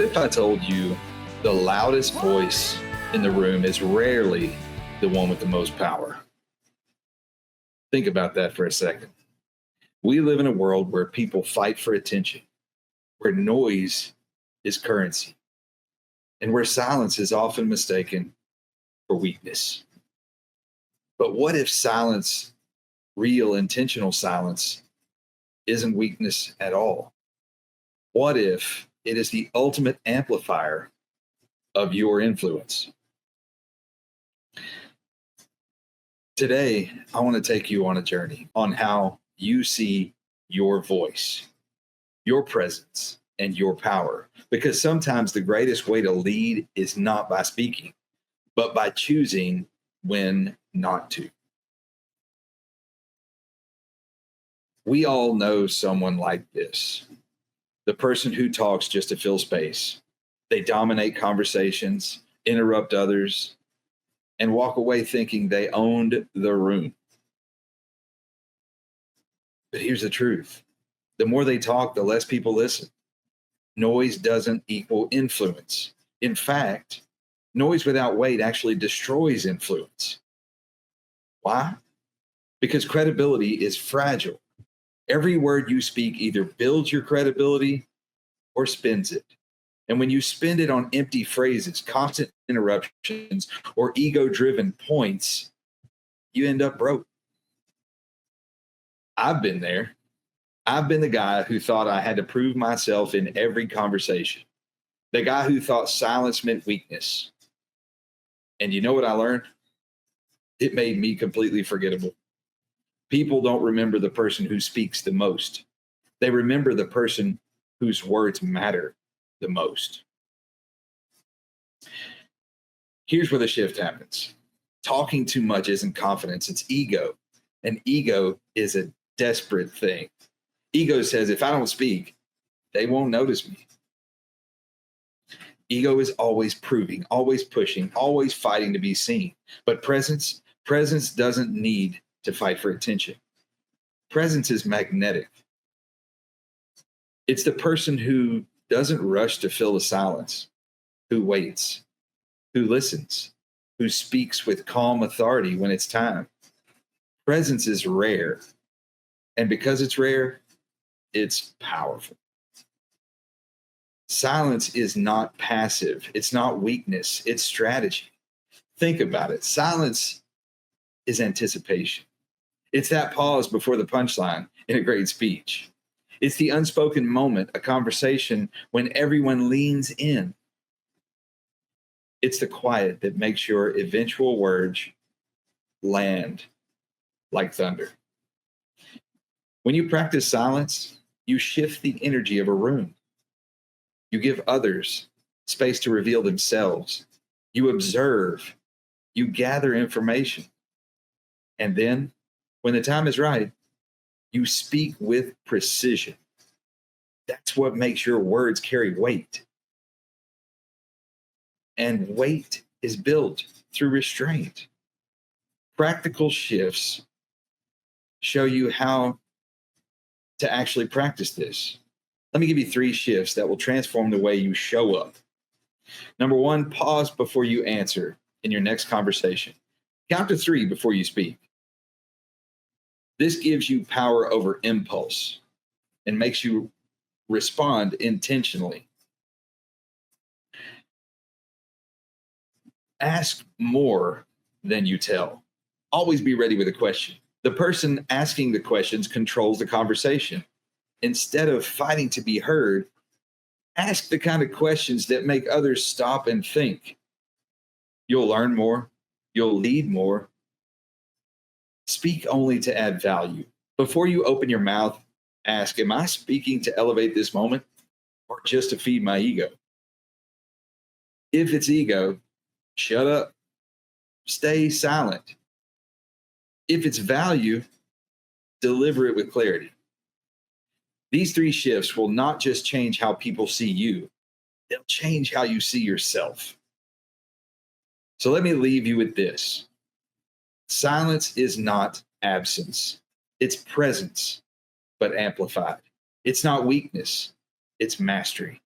What if I told you the loudest voice in the room is rarely the one with the most power? Think about that for a second. We live in a world where people fight for attention, where noise is currency, and where silence is often mistaken for weakness. But what if silence, real intentional silence, isn't weakness at all? What if it is the ultimate amplifier of your influence? Today, I want to take you on a journey on how you see your voice, your presence, and your power. Because sometimes the greatest way to lead is not by speaking, but by choosing when not to. We all know someone like this, the person who talks just to fill space. They dominate conversations, interrupt others, and walk away thinking they owned the room. But here's the truth. The more they talk, the less people listen. Noise doesn't equal influence. In fact, noise without weight actually destroys influence. Why? Because credibility is fragile. Every word you speak either builds your credibility or spins it. And when you spend it on empty phrases, constant interruptions, or ego-driven points, you end up broke. I've been there. I've been the guy who thought I had to prove myself in every conversation. The guy who thought silence meant weakness. And you know what I learned? It made me completely forgettable. People don't remember the person who speaks the most. They remember the person whose words matter the most. Here's where the shift happens. Talking too much isn't confidence, it's ego. And ego is a desperate thing. Ego says, if I don't speak, they won't notice me. Ego is always proving, always pushing, always fighting to be seen. But presence doesn't need to fight for attention. Presence is magnetic. It's the person who doesn't rush to fill the silence, who waits, who listens, who speaks with calm authority when it's time. Presence is rare. And because it's rare, it's powerful. Silence is not passive. It's not weakness. It's strategy. Think about it. Silence is anticipation. It's that pause before the punchline in a great speech. It's the unspoken moment, a conversation when everyone leans in. It's the quiet that makes your eventual words land like thunder. When you practice silence, you shift the energy of a room. You give others space to reveal themselves. You observe. You gather information. And then, when the time is right, you speak with precision. That's what makes your words carry weight. And weight is built through restraint. Practical shifts show you how to actually practice this. Let me give you 3 shifts that will transform the way you show up. Number 1, pause before you answer in your next conversation. Count to 3 before you speak. This gives you power over impulse and makes you respond intentionally. Ask more than you tell. Always be ready with a question. The person asking the questions controls the conversation. Instead of fighting to be heard, ask the kind of questions that make others stop and think. You'll learn more. You'll lead more. Speak only to add value. Before you open your mouth, ask, am I speaking to elevate this moment or just to feed my ego? If it's ego, shut up. Stay silent. If it's value, deliver it with clarity. These 3 shifts will not just change how people see you, they'll change how you see yourself. So let me leave you with this. Silence is not absence. It's presence, but amplified. It's not weakness. It's mastery.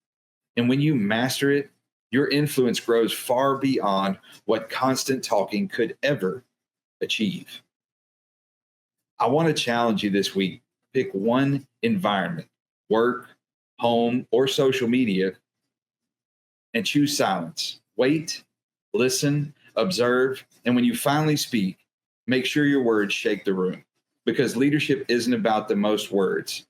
And when you master it, your influence grows far beyond what constant talking could ever achieve. I want to challenge you this week. Pick one environment, work, home, or social media, and choose silence. Wait, listen, observe, and when you finally speak, make sure your words shake the room. Because leadership isn't about the most words,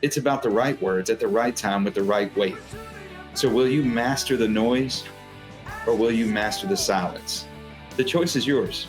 it's about the right words at the right time with the right weight. So, will you master the noise or will you master the silence? The choice is yours.